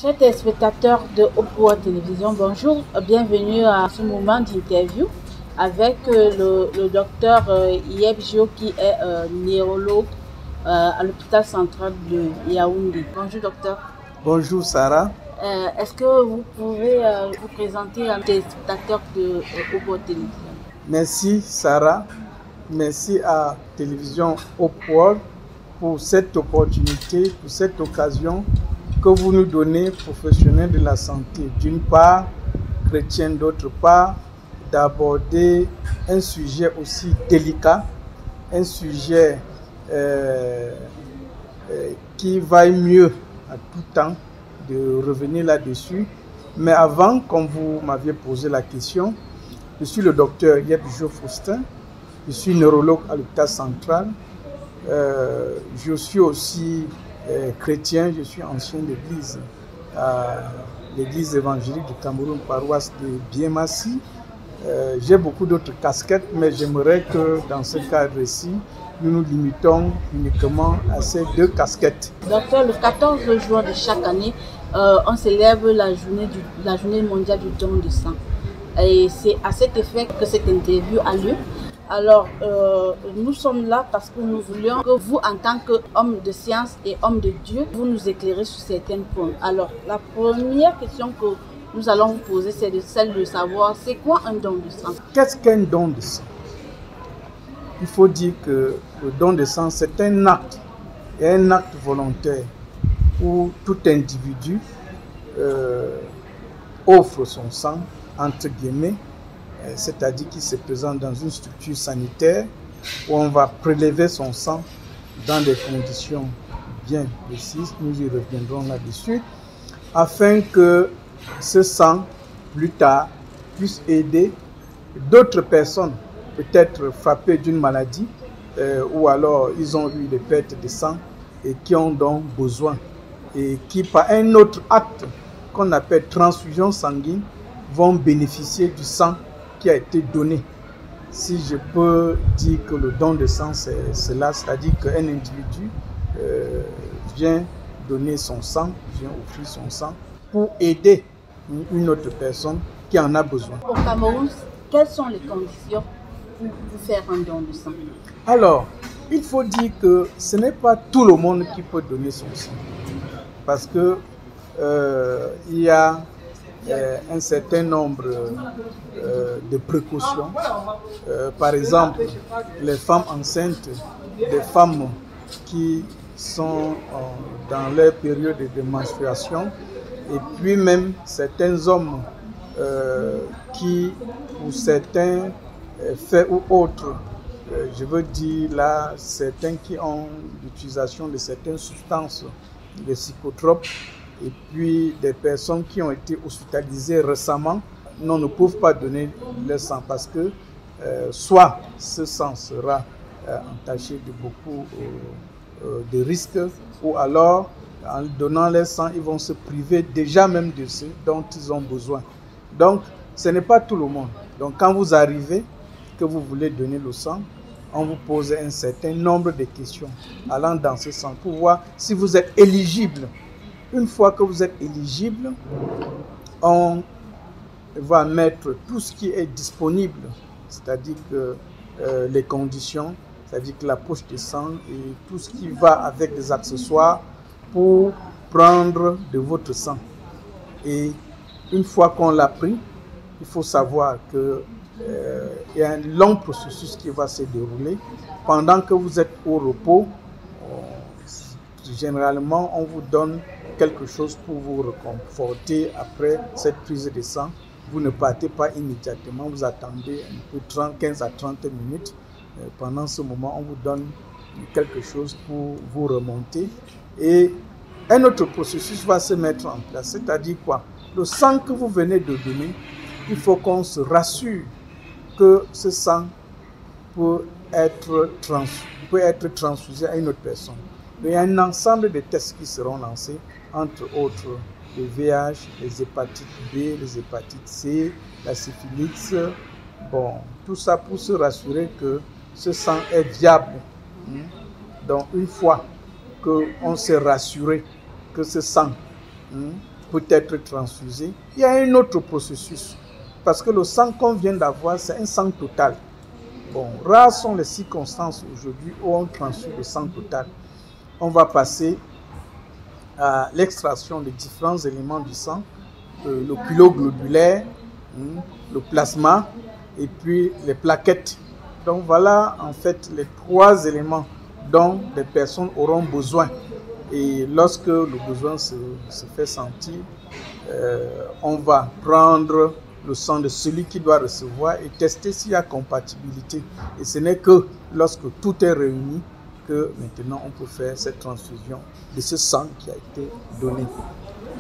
Chers téléspectateurs de Haute Voix Télévision, bonjour, bienvenue à ce moment d'interview avec le docteur Yeb Jo qui est neurologue à l'hôpital central de Yaoundé. Bonjour docteur. Bonjour Sarah. Est-ce que vous pouvez vous présenter à un téléspectateur de Haute Voix Télévision? Merci Sarah, merci à Télévision Haute Voix pour cette opportunité, pour cette occasion que vous nous donnez, professionnels de la santé, d'une part, chrétiens d'autre part, d'aborder un sujet aussi délicat, un sujet qui vaille mieux à tout temps de revenir là-dessus. Mais avant, comme vous m'aviez posé la question, je suis le docteur Yeb Jo Faustin, je suis neurologue à l'hôpital central, je suis aussi chrétien, je suis ancien d'église à l'église évangélique du Cameroun, paroisse de Biémassi. J'ai beaucoup d'autres casquettes, mais j'aimerais que dans ce cadre-ci, nous nous limitons uniquement à ces deux casquettes. Docteur, le 14 juin de chaque année, on célèbre la journée mondiale du don de sang. Et c'est à cet effet que cette interview a lieu. Alors, nous sommes là parce que nous voulions que vous, en tant qu'homme de science et homme de Dieu, vous nous éclairez sur certains points. Alors, la première question que nous allons vous poser, c'est celle de savoir, c'est quoi un don de sang? Qu'est-ce qu'un don de sang? Il faut dire que le don de sang, c'est un acte, et un acte volontaire où tout individu offre son sang, entre guillemets, c'est-à-dire qu'il se présente dans une structure sanitaire où on va prélever son sang dans des conditions bien précises, nous y reviendrons là-dessus, afin que ce sang, plus tard, puisse aider d'autres personnes, peut-être frappées d'une maladie, ou alors ils ont eu des pertes de sang et qui ont donc besoin, et qui par un autre acte qu'on appelle transfusion sanguine, vont bénéficier du sang qui a été donné. Si je peux dire que le don de sang, c'est cela, c'est-à-dire qu'un individu vient donner son sang, vient offrir son sang pour aider une autre personne qui en a besoin. Au Cameroun, quelles sont les conditions pour faire un don de sang? Alors, il faut dire que ce n'est pas tout le monde qui peut donner son sang. Parce que il y a un certain nombre de précautions. Par exemple, les femmes enceintes, les femmes qui sont dans leur période de menstruation, et puis même certains hommes qui, pour certains faits ou autres, je veux dire là, certains qui ont l'utilisation de certaines substances, des psychotropes, et puis des personnes qui ont été hospitalisées récemment, ne peuvent pas donner leur sang parce que soit ce sang sera entaché de beaucoup de risques, ou alors en donnant leur sang, ils vont se priver déjà même de ce dont ils ont besoin. Donc ce n'est pas tout le monde. Donc quand vous arrivez, que vous voulez donner le sang, on vous pose un certain nombre de questions allant dans ce sens pour voir si vous êtes éligible. Une fois que vous êtes éligible, on va mettre tout ce qui est disponible, c'est-à-dire que les conditions, c'est-à-dire que la poche de sang et tout ce qui va avec des accessoires pour prendre de votre sang. Et une fois qu'on l'a pris, il faut savoir que il y a un long processus qui va se dérouler. Pendant que vous êtes au repos, généralement, on vous donne quelque chose pour vous réconforter après cette prise de sang. Vous ne partez pas immédiatement, vous attendez un peu 15 à 30 minutes. Pendant ce moment, on vous donne quelque chose pour vous remonter. Et un autre processus va se mettre en place. C'est-à-dire quoi? Le sang que vous venez de donner, il faut qu'on se rassure que ce sang peut être transfusé à une autre personne. Il y a un ensemble de tests qui seront lancés, entre autres le VIH, les hépatites B, les hépatites C, la syphilis. Bon, tout ça pour se rassurer que ce sang est viable. Donc une fois qu'on s'est rassuré que ce sang peut être transfusé, il y a un autre processus. Parce que le sang qu'on vient d'avoir, c'est un sang total. Bon, rares sont les circonstances aujourd'hui où on transfuse le sang total. On va passer à l'extraction des différents éléments du sang, le pilo-globulaire, le plasma et puis les plaquettes. Donc voilà en fait les 3 éléments dont les personnes auront besoin. Et lorsque le besoin se fait sentir, on va prendre le sang de celui qui doit recevoir et tester s'il y a compatibilité. Et ce n'est que lorsque tout est réuni que maintenant on peut faire cette transfusion de ce sang qui a été donné.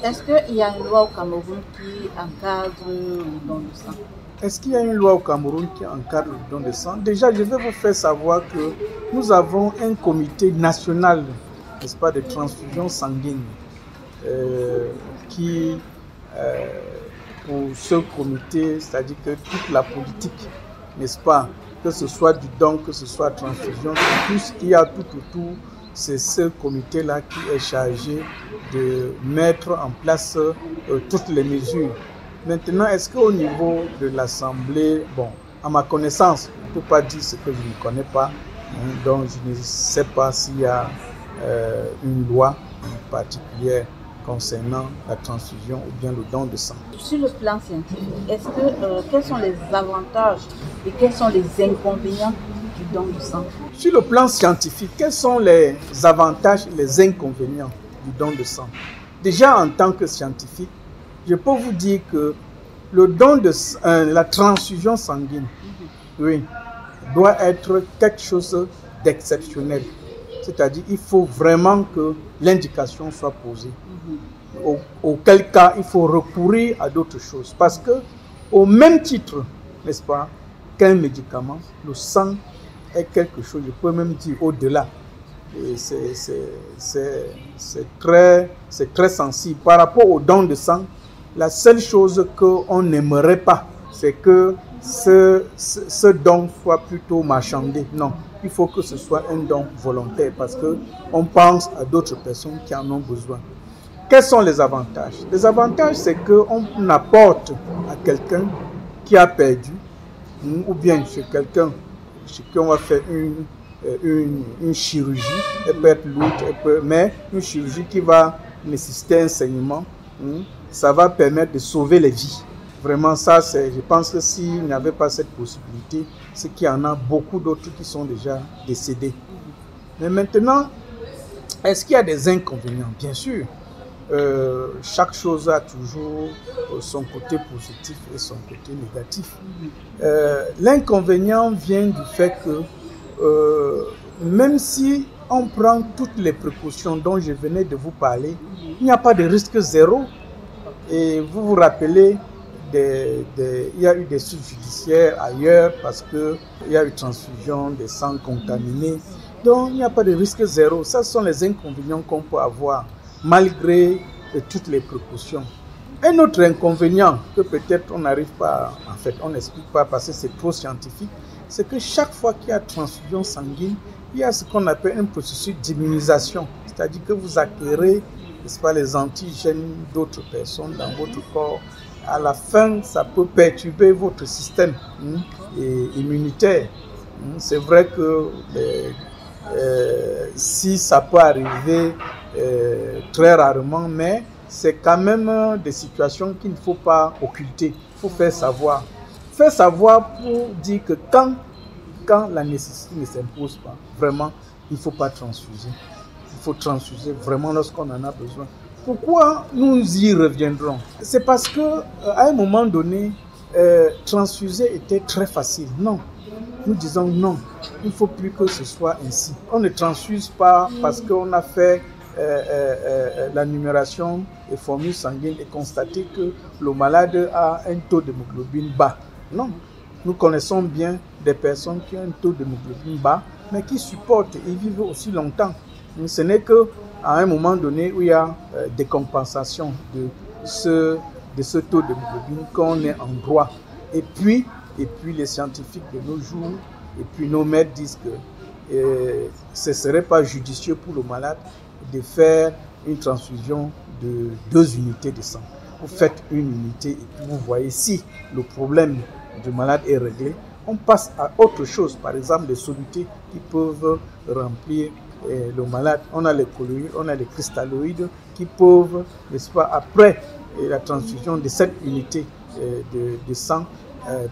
Est-ce qu'il y a une loi au Cameroun qui encadre le don de sang? Est-ce qu'il y a une loi au Cameroun qui encadre le don de sang? Déjà, je vais vous faire savoir que nous avons un comité national, n'est-ce pas, de transfusion sanguine qui, pour ce comité, c'est-à-dire que toute la politique, n'est-ce pas, que ce soit du don, que ce soit transfusion, tout ce qu'il y a tout autour, c'est ce comité-là qui est chargé de mettre en place toutes les mesures. Maintenant, est-ce qu'au niveau de l'Assemblée, bon, à ma connaissance, je ne peux pas dire ce que je ne connais pas, donc je ne sais pas s'il y a une loi particulière concernant la transfusion ou bien le don de sang. Sur le plan scientifique, quels sont les avantages et quels sont les inconvénients du don de sang? Sur le plan scientifique, quels sont les avantages et les inconvénients du don de sang? Déjà, en tant que scientifique, je peux vous dire que le don de la transfusion sanguine, oui, doit être quelque chose d'exceptionnel. C'est-à-dire qu'il faut vraiment que l'indication soit posée. Auquel cas, il faut recourir à d'autres choses. Parce que, au même titre, n'est-ce pas, qu'un médicament, le sang est quelque chose, je peux même dire au-delà. Et c'est très sensible. Par rapport au don de sang, la seule chose qu'on n'aimerait pas, c'est que ce don soit plutôt marchandé. Non, il faut que ce soit un don volontaire parce qu'on pense à d'autres personnes qui en ont besoin. Quels sont les avantages? Les avantages, c'est qu'on apporte à quelqu'un qui a perdu, ou bien chez quelqu'un chez qui on va faire une chirurgie, elle peut être lourde, mais une chirurgie qui va nécessiter un saignement, ça va permettre de sauver les vies. Vraiment, ça, je pense que s'il n'y avait pas cette possibilité, c'est qu'il y en a beaucoup d'autres qui sont déjà décédés. Mais maintenant, est-ce qu'il y a des inconvénients? Bien sûr. Chaque chose a toujours son côté positif et son côté négatif. L'inconvénient vient du fait que même si on prend toutes les précautions dont je venais de vous parler, il n'y a pas de risque zéro. Et vous vous rappelez, il y a eu des suites judiciaires ailleurs parce qu'il y a eu transfusion des sangs contaminés. Donc il n'y a pas de risque zéro. Ce sont les inconvénients qu'on peut avoir malgré toutes les précautions. Un autre inconvénient que peut-être on n'arrive pas, en fait on n'explique pas parce que c'est trop scientifique, c'est que chaque fois qu'il y a transfusion sanguine, il y a ce qu'on appelle un processus d'immunisation. C'est-à-dire que vous acquérez, n'est-ce pas, les antigènes d'autres personnes dans votre corps. À la fin, ça peut perturber votre système immunitaire. C'est vrai que si ça peut arriver très rarement, mais c'est quand même des situations qu'il ne faut pas occulter. Il faut faire savoir. Faire savoir pour dire que quand la nécessité ne s'impose pas, vraiment, il ne faut pas transfuser. Il faut transfuser vraiment lorsqu'on en a besoin. Pourquoi nous y reviendrons? C'est parce qu'à un moment donné, transfuser était très facile. Non. Nous disons non, il ne faut plus que ce soit ainsi. On ne transfuse pas parce qu'on a fait la numération des formules sanguines et constaté que le malade a un taux d'hémoglobine bas. Non, nous connaissons bien des personnes qui ont un taux d'hémoglobine bas, mais qui supportent et vivent aussi longtemps. Ce n'est qu'à un moment donné où il y a des compensations de ce taux d'hémoglobine qu'on est en droit. Et puis les scientifiques de nos jours, et puis nos maîtres disent que ce ne serait pas judicieux pour le malade de faire une transfusion de 2 unités de sang. Vous faites une unité et puis vous voyez si le problème du malade est réglé. On passe à autre chose, par exemple des solutés qui peuvent remplir le malade. On a les colloïdes, on a les cristalloïdes qui peuvent, n'est-ce pas, après la transfusion de cette unité de sang,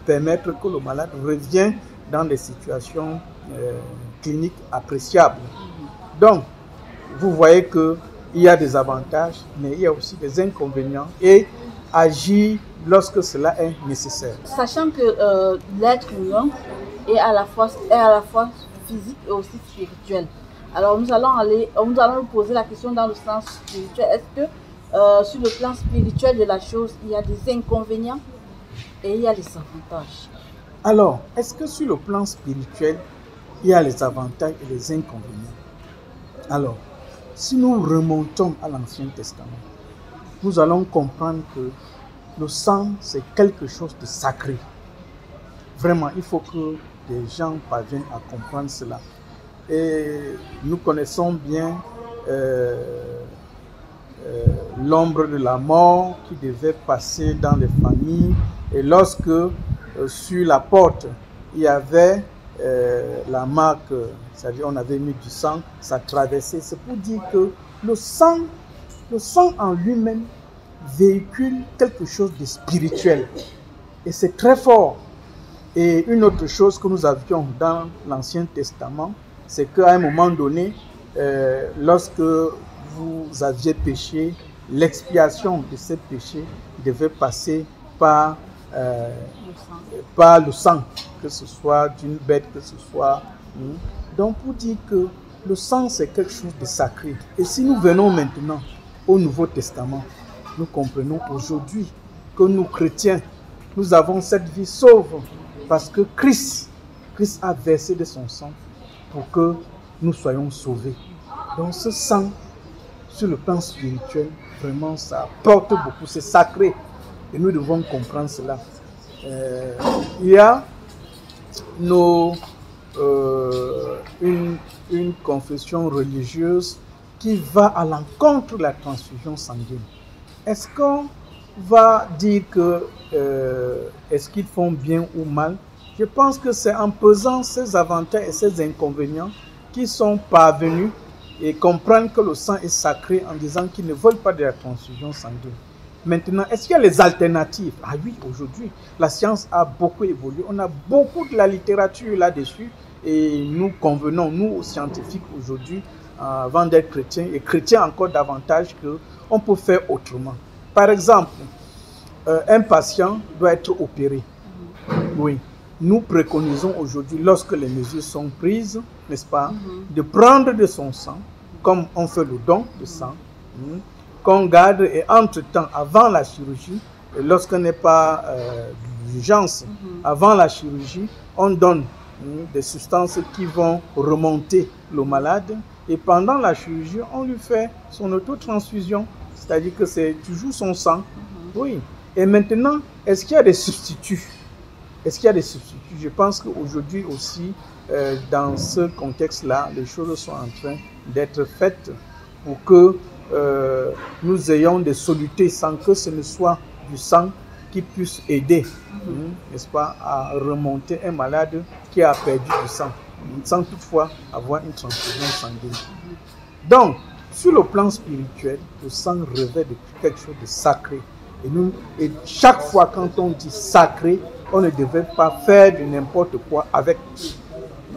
permettre que le malade revienne dans des situations cliniques appréciables. Donc, vous voyez qu'il y a des avantages, mais il y a aussi des inconvénients et agir lorsque cela est nécessaire. Sachant que l'être humain est à la fois physique et aussi spirituel. Alors nous allons poser la question dans le sens spirituel. Est-ce que sur le plan spirituel de la chose, il y a des inconvénients et il y a des avantages? Alors, est-ce que sur le plan spirituel, il y a les avantages et les inconvénients? Alors, si nous remontons à l'Ancien Testament, nous allons comprendre que le sang, c'est quelque chose de sacré. Vraiment, il faut que les gens parviennent à comprendre cela. Et nous connaissons bien l'ombre de la mort qui devait passer dans les familles. Et lorsque sur la porte, il y avait la marque, c'est-à-dire on avait mis du sang, ça traversait. C'est pour dire que le sang en lui-même véhicule quelque chose de spirituel. Et c'est très fort. Et une autre chose que nous avions dans l'Ancien Testament, c'est qu'à un moment donné, lorsque vous aviez péché, l'expiation de ces péchés devait passer par le sang, que ce soit d'une bête, que ce soit... Donc pour dire que le sang c'est quelque chose de sacré. Et si nous venons maintenant au Nouveau Testament, nous comprenons aujourd'hui que nous chrétiens, nous avons cette vie sauve parce que Christ a versé de son sang pour que nous soyons sauvés. Donc ce sang, sur le plan spirituel, vraiment ça porte beaucoup, c'est sacré. Et nous devons comprendre cela. Il y a une confession religieuse qui va à l'encontre de la transfusion sanguine. Est-ce qu'on va dire que est-ce qu'ils font bien ou mal? Je pense que c'est en pesant ces avantages et ces inconvénients qu'ils sont parvenus et comprennent que le sang est sacré en disant qu'ils ne veulent pas de la transfusion sanguine. Maintenant, est-ce qu'il y a les alternatives? Ah oui, aujourd'hui, la science a beaucoup évolué. On a beaucoup de la littérature là-dessus et nous convenons, nous scientifiques aujourd'hui, avant d'être chrétiens, et chrétiens encore davantage, qu'on peut faire autrement. Par exemple, un patient doit être opéré. Oui. Nous préconisons aujourd'hui, lorsque les mesures sont prises, n'est-ce pas, de prendre de son sang, comme on fait le don de sang, qu'on garde et entre-temps, avant la chirurgie, lorsqu'on n'est pas d'urgence, avant la chirurgie, on donne des substances qui vont remonter le malade et pendant la chirurgie, on lui fait son autotransfusion, c'est-à-dire que c'est toujours son sang. Oui. Et maintenant, est-ce qu'il y a des substituts? Est-ce qu'il y a des substituts? Je pense qu'aujourd'hui aussi, dans ce contexte-là, les choses sont en train d'être faites pour que nous ayons des solutés sans que ce ne soit du sang qui puisse aider, n'est-ce pas, à remonter un malade qui a perdu du sang, sans toutefois avoir une transfusion sanguine. Donc, sur le plan spirituel, le sang revêt de quelque chose de sacré. Et chaque fois quand on dit sacré, on ne devait pas faire de n'importe quoi avec.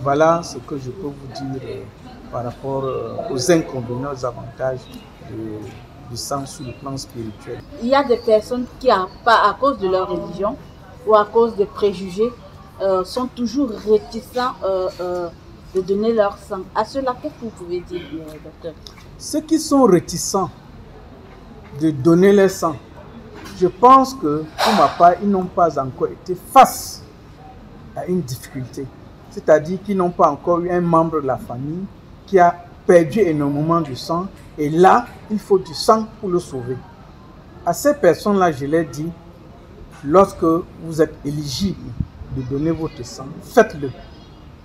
Voilà ce que je peux vous dire par rapport aux inconvénients, aux avantages du sang sur le plan spirituel. Il y a des personnes qui, à cause de leur religion ou à cause des préjugés, sont toujours réticents de donner leur sang. À cela, qu'est-ce que vous pouvez dire, docteur? Ceux qui sont réticents de donner leur sang, je pense que, pour ma part, ils n'ont pas encore été face à une difficulté. C'est-à-dire qu'ils n'ont pas encore eu un membre de la famille qui a perdu énormément de sang. Et là, il faut du sang pour le sauver. À ces personnes-là, je leur dis, lorsque vous êtes éligible de donner votre sang, faites-le.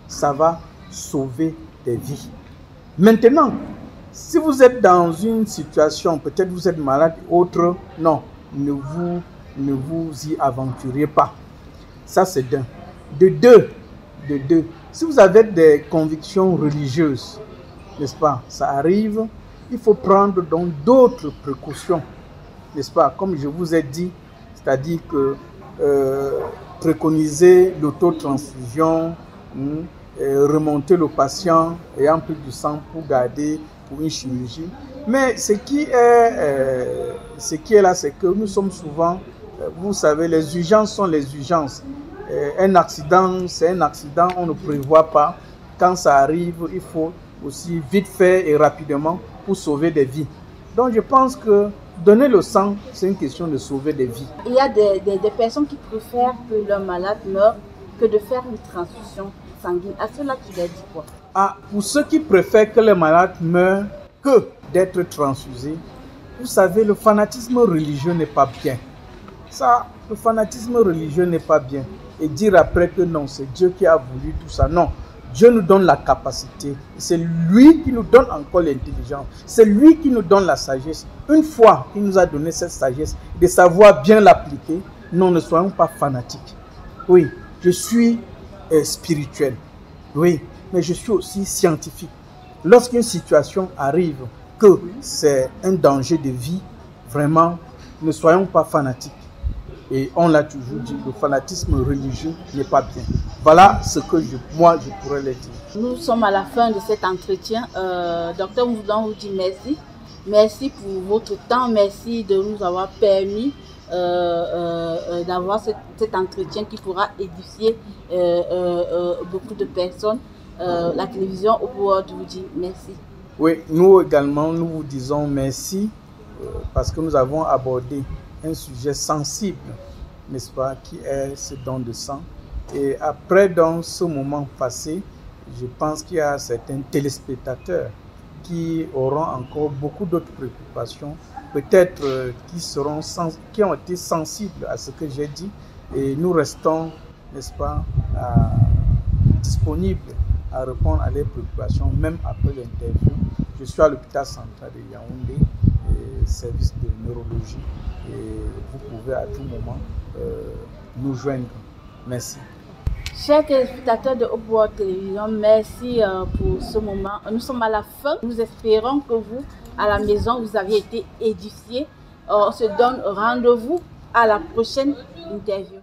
Ça va sauver des vies. Maintenant, Si vous êtes dans une situation, peut-être vous êtes malade, autre, non, ne vous y aventurez pas. Ça, c'est d'un. De deux, si vous avez des convictions religieuses, n'est-ce pas, ça arrive, il faut prendre donc d'autres précautions, n'est-ce pas, comme je vous ai dit, c'est-à-dire que préconiser l'autotransfusion, remonter le patient ayant plus de sang pour garder pour une chirurgie. Mais ce qui est là, c'est que nous sommes souvent, vous savez, les urgences sont les urgences. Un accident, c'est un accident, on ne prévoit pas. Quand ça arrive, il faut aussi vite faire et rapidement pour sauver des vies. Donc je pense que donner le sang, c'est une question de sauver des vies. Il y a des personnes qui préfèrent que leur malade meure que de faire une transfusion sanguine. À cela, tu leur dis quoi? Pour ceux qui préfèrent que les malades meurent que d'être transfusés, vous savez, le fanatisme religieux n'est pas bien. Ça, le fanatisme religieux n'est pas bien. Et dire après que non, c'est Dieu qui a voulu tout ça. Non, Dieu nous donne la capacité. C'est lui qui nous donne encore l'intelligence. C'est lui qui nous donne la sagesse. Une fois qu'il nous a donné cette sagesse, de savoir bien l'appliquer, non, ne soyons pas fanatiques. Oui, je suis spirituel. Oui, mais je suis aussi scientifique. Lorsqu'une situation arrive, que c'est un danger de vie, vraiment, ne soyons pas fanatiques. Et on l'a toujours dit, le fanatisme religieux n'est pas bien. Voilà ce que moi, je pourrais le dire. Nous sommes à la fin de cet entretien. Docteur Moudon vous dit merci. Merci pour votre temps. Merci de nous avoir permis d'avoir cet entretien qui pourra édifier beaucoup de personnes. La télévision au World vous dit merci. Oui, nous également, nous vous disons merci parce que nous avons abordé un sujet sensible, n'est-ce pas, qui est ce don de sang. Et après, dans ce moment passé, je pense qu'il y a certains téléspectateurs qui auront encore beaucoup d'autres préoccupations, peut-être qui ont été sensibles à ce que j'ai dit. Et nous restons, n'est-ce pas, disponibles à répondre à leurs préoccupations, même après l'interview. Je suis à l'hôpital central de Yaoundé, service de neurologie, et vous pouvez à tout moment nous joindre. Merci. Chers téléspectateurs de Hope World Télévision, merci pour ce moment. Nous sommes à la fin. Nous espérons que vous, à la maison, vous avez été édifiés. On se donne rendez-vous à la prochaine interview.